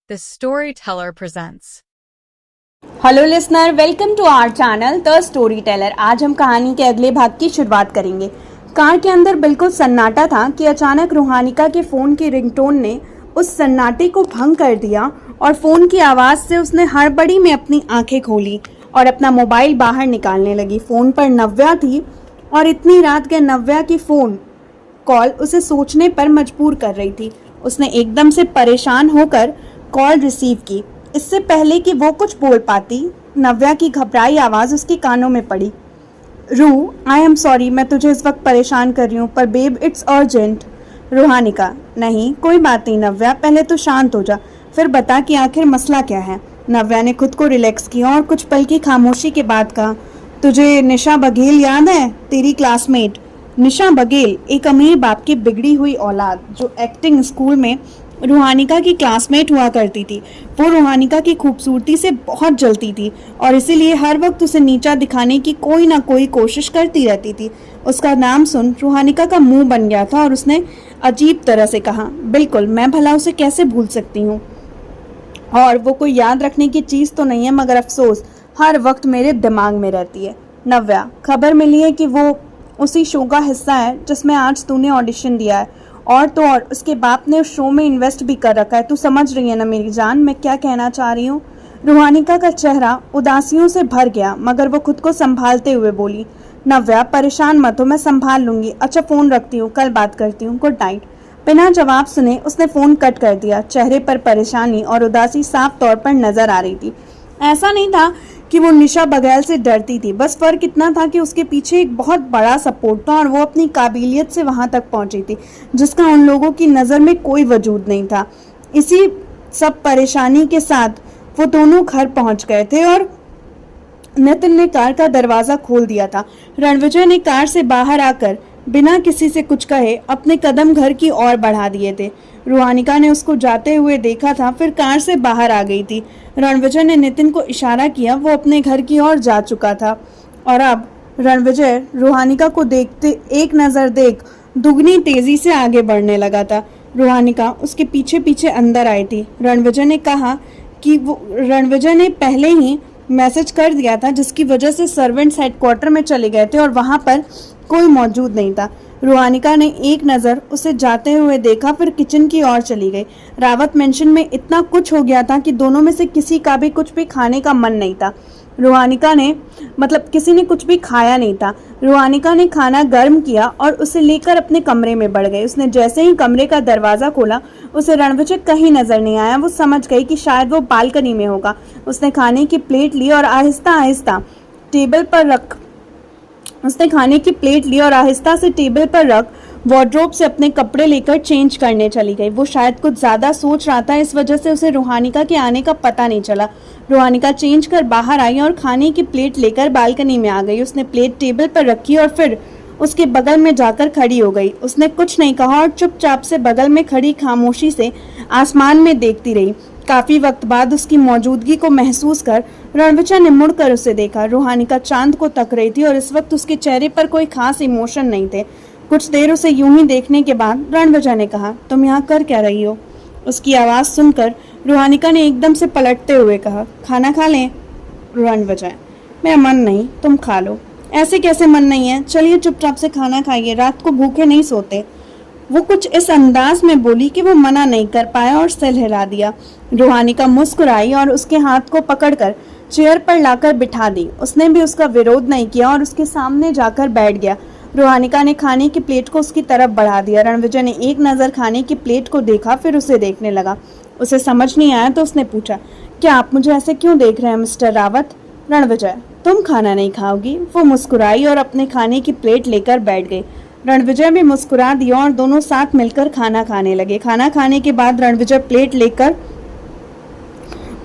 The Storyteller presents. Hello listener, welcome to our channel the storyteller. आज हम कहानी के अगले भाग की शुरुआत करेंगे। कार के अंदर बिल्कुल सन्नाटा था कि अचानक रूहानिका के फ़ोन की रिंगटोन ने उस सन्नाटे को भंग कर दिया और फ़ोन की आवाज़ से उसने हड़बड़ी में अपनी आंखें खोली और अपना मोबाइल बाहर निकालने लगी। फ़ोन पर नव्या थी और इतनी रात के नव्या की फ़ोन कॉल उसे सोचने पर मजबूर कर रही थी। उसने एकदम से परेशान होकर कॉल रिसीव की। इससे पहले कि वो कुछ बोल पाती, नव्या की घबराई आवाज़ उसके कानों में पड़ी। रू, आई एम सॉरी, मैं तुझे इस वक्त परेशान कर रही हूँ, पर बेब इट्स अर्जेंट। रूहानिका, नहीं कोई बात नहीं नव्या, पहले तो शांत हो जा, फिर बता कि आखिर मसला क्या है। नव्या ने खुद को रिलैक्स किया और कुछ पल की खामोशी के बाद कहा, तुझे निशा बघेल याद है, तेरी क्लासमेट? निशा बघेल एक अमीर बाप की बिगड़ी हुई औलाद जो एक्टिंग स्कूल में रूहानिका की क्लासमेट हुआ करती थी। वो रूहानिका की खूबसूरती से बहुत जलती थी और इसीलिए हर वक्त उसे नीचा दिखाने की कोई ना कोई कोशिश करती रहती थी। उसका नाम सुन रूहानिका का मुंह बन गया था और उसने अजीब तरह से कहा, बिल्कुल, मैं भला उसे कैसे भूल सकती हूँ, और वो कोई याद रखने की चीज़ तो नहीं है, मगर अफसोस हर वक्त मेरे दिमाग में रहती है। नव्या, खबर मिली है कि वो उसी शो का हिस्सा है जिसमें आज तूने ऑडिशन दिया है, और तो और उसके बाप ने उस शो में इन्वेस्ट भी कर रखा है। तू समझ रही है ना मेरी जान, मैं क्या कहना चाह रही हूँ? रूहानिका का चेहरा उदासियों से भर गया, मगर वो खुद को संभालते हुए बोली, नव्या परेशान मत हो, मैं संभाल लूंगी। अच्छा फ़ोन रखती हूँ, कल बात करती हूँ, गुड नाइट। बिना जवाब सुने उसने फ़ोन कट कर दिया। चेहरे पर परेशानी और उदासी साफ तौर पर नजर आ रही थी। ऐसा नहीं था कि वो निशा बघेल से डरती थी, बस फर्क इतना था कि उसके पीछे एक बहुत बड़ा सपोर्ट था और वो अपनी काबिलियत से वहां तक पहुंची थी जिसका उन लोगों की नज़र में कोई वजूद नहीं था। इसी सब परेशानी के साथ वो दोनों घर पहुंच गए थे और नितिन ने कार का दरवाजा खोल दिया था। रणविजय ने कार से बाहर आकर बिना किसी से कुछ कहे अपने कदम घर की ओर बढ़ा दिए थे। रूहानिका ने उसको जाते हुए देखा था, फिर कार से बाहर आ गई थी। रणविजय ने नितिन को इशारा किया, वो अपने घर की ओर जा चुका था और अब रणविजय रूहानिका को देखते एक नज़र देख दुगनी तेजी से आगे बढ़ने लगा था। रूहानिका उसके पीछे पीछे अंदर आई थी। रणविजय ने पहले ही मैसेज कर दिया था जिसकी वजह से सर्वेंट्स हेडक्वार्टर में चले गए थे और वहां पर कोई मौजूद नहीं था। रूहानिका ने एक नज़र उसे जाते हुए देखा, फिर किचन की ओर चली गई। रावत मेंशन में इतना कुछ हो गया था कि दोनों में से किसी का भी कुछ भी खाने का मन नहीं था। किसी ने कुछ भी खाया नहीं था। रूहानिका ने खाना गर्म किया और उसे लेकर अपने कमरे में बढ़ गई। उसने जैसे ही कमरे का दरवाज़ा खोला, उसे रणविजय कहीं नजर नहीं आया। वो समझ गई कि शायद वो बालकनी में होगा। उसने खाने की प्लेट ली और आहिस्ता से टेबल पर रख वार्डरोब से अपने कपड़े लेकर चेंज करने चली गई। वो शायद कुछ ज़्यादा सोच रहा था, इस वजह से उसे रूहानिका के आने का पता नहीं चला। रूहानिका चेंज कर बाहर आई और खाने की प्लेट लेकर बालकनी में आ गई। उसने प्लेट टेबल पर रखी और फिर उसके बगल में जाकर खड़ी हो गई। उसने कुछ नहीं कहा और चुपचाप से बगल में खड़ी खामोशी से आसमान में देखती रही। काफ़ी वक्त बाद उसकी मौजूदगी को महसूस कर रणविजय ने मुड़कर उसे देखा। रूहानिका चांद को तक रही थी और इस वक्त उसके चेहरे पर कोई खास इमोशन नहीं थे। कुछ देर उसे यूं ही देखने के बाद रणविजय ने कहा, तुम यहाँ कर क्या रही हो? उसकी आवाज़ सुनकर रूहानिका ने एकदम से पलटते हुए कहा, खाना खा लें? रणविजय, मेरा मन नहीं, तुम खा लो। ऐसे कैसे मन नहीं है? चलिए चुपचाप से खाना खाइए, रात को भूखे नहीं सोते। वो कुछ इस अंदाज में बोली कि वो मना नहीं कर पाया और सिर हिला दिया। रूहानिका मुस्कुराई और उसके हाथ को पकड़कर चेयर पर लाकर बिठा दी। उसने भी उसका विरोध नहीं किया और उसके सामने जाकर बैठ गया। रूहानिका ने खाने की प्लेट को उसकी तरफ बढ़ा दिया। रणविजय ने एक नज़र खाने की प्लेट को देखा, फिर उसे देखने लगा। उसे समझ नहीं आया तो उसने पूछा, क्या आप मुझे ऐसे क्यों देख रहे हैं मिस्टर रावत? रणविजय, तुम खाना नहीं खाओगी? वो मुस्कुराई और अपने खाने की प्लेट लेकर बैठ गई। रणविजय भी मुस्कुरा दिया और दोनों साथ मिलकर खाना खाने लगे। खाना खाने के बाद रणविजय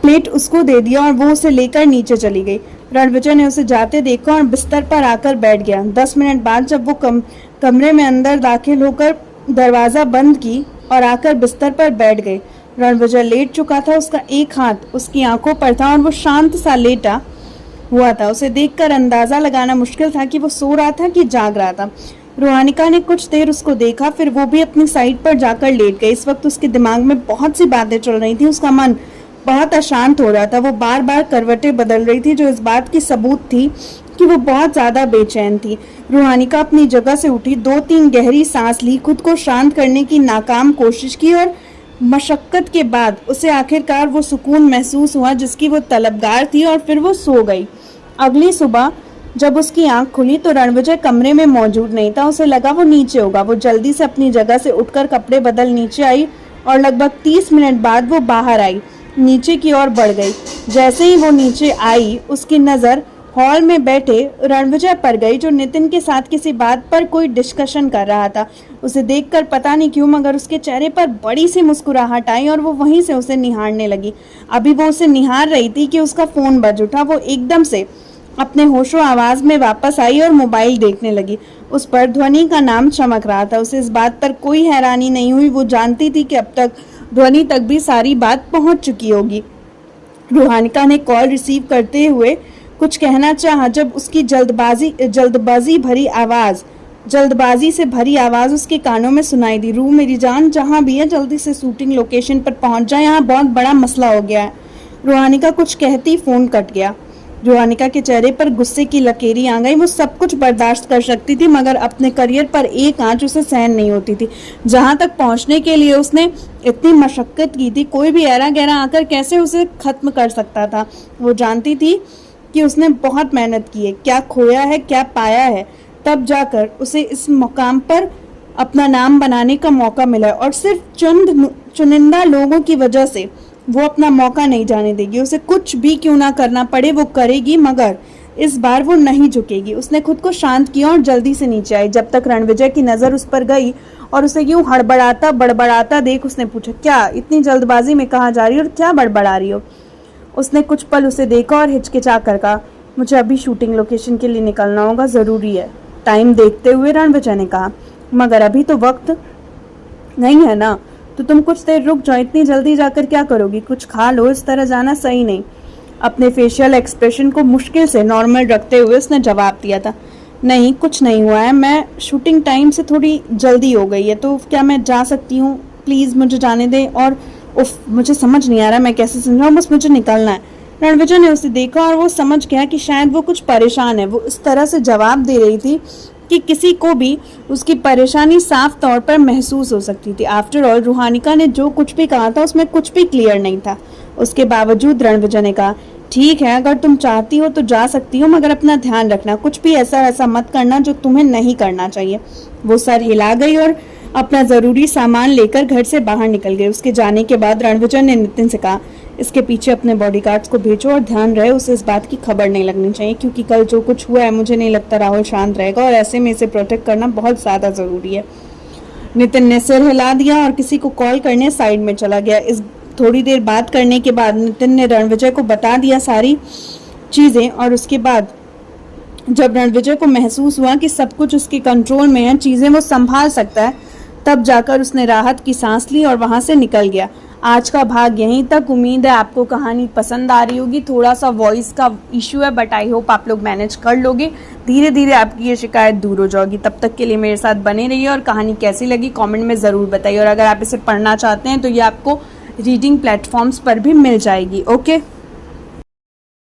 प्लेट उसको दे दिया और वो उसे लेकर नीचे चली गई। रणविजय ने उसे जाते देखा और बिस्तर पर आकर बैठ गया। 10 मिनट बाद जब वो कमरे में अंदर दाखिल होकर दरवाज़ा बंद की और आकर बिस्तर पर बैठ गए। रणविजय लेट चुका था, उसका एक हाथ उसकी आंखों पर था और वो शांत सा लेटा हुआ था। उसे देखकर अंदाज़ा लगाना मुश्किल था कि वो सो रहा था कि जाग रहा था। रूहानिका ने कुछ देर उसको देखा, फिर वो भी अपनी साइड पर जाकर लेट गई। इस वक्त उसके दिमाग में बहुत सी बातें चल रही थी, उसका मन बहुत अशांत हो रहा था। वो बार बार करवटें बदल रही थी, जो इस बात की सबूत थी कि वो बहुत ज्यादा बेचैन थी। रूहानिका अपनी जगह से उठी, 2-3 गहरी सांस ली, खुद को शांत करने की नाकाम कोशिश की और मशक्कत के बाद उसे आखिरकार वो सुकून महसूस हुआ जिसकी वो तलबगार थी, और फिर वो सो गई। अगली सुबह जब उसकी आंख खुली तो रणविजय कमरे में मौजूद नहीं था। उसे लगा वो नीचे होगा। वो जल्दी से अपनी जगह से उठकर कपड़े बदल नीचे आई और लगभग 30 मिनट बाद वो बाहर आई, नीचे की ओर बढ़ गई। जैसे ही वो नीचे आई, उसकी नज़र हॉल में बैठे रणविजय पर गई, जो नितिन के साथ किसी बात पर कोई डिस्कशन कर रहा था। उसे देखकर पता नहीं क्यों मगर उसके चेहरे पर बड़ी सी मुस्कुराहट आई और वो वहीं से उसे निहारने लगी। अभी वो उसे निहार रही थी कि उसका फोन बज उठा। वो एकदम से अपने होशो आवाज में वापस आई और मोबाइल देखने लगी। उस पर ध्वनि का नाम चमक रहा था। उसे इस बात पर कोई हैरानी नहीं हुई। वो जानती थी कि अब तक ध्वनि तक भी सारी बात पहुंच चुकी होगी। रूहानिका ने कॉल रिसीव करते हुए कुछ कहना चाहा, जब उसकी जल्दबाजी से भरी आवाज उसके कानों में सुनाई दी। रू मेरी जान, जहां भी है जल्दी से शूटिंग लोकेशन पर पहुंच जाए, यहाँ बहुत बड़ा मसला हो गया है। रूहानिका कुछ कहती फोन कट गया। रूहानिका के चेहरे पर गुस्से की लकीरें आ गई। वो सब कुछ बर्दाश्त कर सकती थी मगर अपने करियर पर एक आंच उसे सहन नहीं होती थी। जहां तक पहुंचने के लिए उसने इतनी मशक्कत की थी, कोई भी ऐरा गैरा आकर कैसे उसे खत्म कर सकता था। वो जानती थी कि उसने बहुत मेहनत की है, क्या खोया है क्या पाया है, तब जाकर उसे इस मुकाम पर अपना नाम बनाने का मौका मिला। और सिर्फ चुनिंदा लोगों की वजह से वो अपना मौका नहीं जाने देगी। उसे कुछ भी क्यों ना करना पड़े वो करेगी, मगर इस बार वो नहीं झुकेगी। उसने खुद को शांत किया और जल्दी से नीचे आई। जब तक रणविजय की नज़र उस पर गई और उसे यूं हड़बड़ाता बड़बड़ाता देख उसने पूछा, क्या इतनी जल्दबाजी में कहाँ जा रही हो और क्या बड़बड़ा रही हो? उसने कुछ पल उसे देखा और हिचकिचा कर कहा, मुझे अभी शूटिंग लोकेशन के लिए निकलना होगा, ज़रूरी है। टाइम देखते हुए रणविजय ने कहा, मगर अभी तो वक्त नहीं है ना, तो तुम कुछ देर रुक जाओ। इतनी जल्दी जाकर क्या करोगी? कुछ खा लो, इस तरह जाना सही नहीं। अपने फेशियल एक्सप्रेशन को मुश्किल से नॉर्मल रखते हुए उसने जवाब दिया था, नहीं कुछ नहीं हुआ है, मैं शूटिंग टाइम से थोड़ी जल्दी हो गई है, तो क्या मैं जा सकती हूँ? प्लीज़ मुझे जाने दें। और मुझे समझ नहीं आ रहा मैं कैसे समझाऊँ, बस मुझे निकलना है। रणविजय ने उसे देखा और वो समझ गया कि शायद वो कुछ परेशान है। वो इस तरह से जवाब दे रही थी कि किसी को भी उसकी परेशानी साफ तौर पर महसूस हो सकती थी। आफ्टर ऑल रूहानिका ने जो कुछ भी कहा था उसमें कुछ भी क्लियर नहीं था। उसके बावजूद रणविजय ने कहा, ठीक है, अगर तुम चाहती हो तो जा सकती हो, मगर अपना ध्यान रखना, कुछ भी ऐसा मत करना जो तुम्हें नहीं करना चाहिए। वो सर हिला गई और अपना ज़रूरी सामान लेकर घर से बाहर निकल गई। उसके जाने के बाद रणविजय ने नितिन से कहा, इसके पीछे अपने बॉडीगार्ड्स को भेजो और ध्यान रहे उसे इस बात की खबर नहीं लगनी चाहिए, क्योंकि कल जो कुछ हुआ है मुझे नहीं लगता राहुल शांत रहेगा और ऐसे में इसे प्रोटेक्ट करना बहुत ज़्यादा ज़रूरी है। नितिन ने सिर हिला दिया और किसी को कॉल करने साइड में चला गया। इस थोड़ी देर बात करने के बाद नितिन ने रणविजय को बता दिया सारी चीज़ें, और उसके बाद जब रणविजय को महसूस हुआ कि सब कुछ उसके कंट्रोल में है, चीज़ें वो संभाल सकता है, तब जाकर उसने राहत की सांस ली और वहाँ से निकल गया। आज का भाग यहीं तक। उम्मीद है आपको कहानी पसंद आ रही होगी। थोड़ा सा वॉइस का इशू है बट आई होप आप लोग मैनेज कर लोगे। धीरे धीरे आपकी ये शिकायत दूर हो जाएगी। तब तक के लिए मेरे साथ बने रहिए और कहानी कैसी लगी कमेंट में ज़रूर बताइए। और अगर आप इसे पढ़ना चाहते हैं तो ये आपको रीडिंग प्लेटफॉर्म्स पर भी मिल जाएगी। ओके।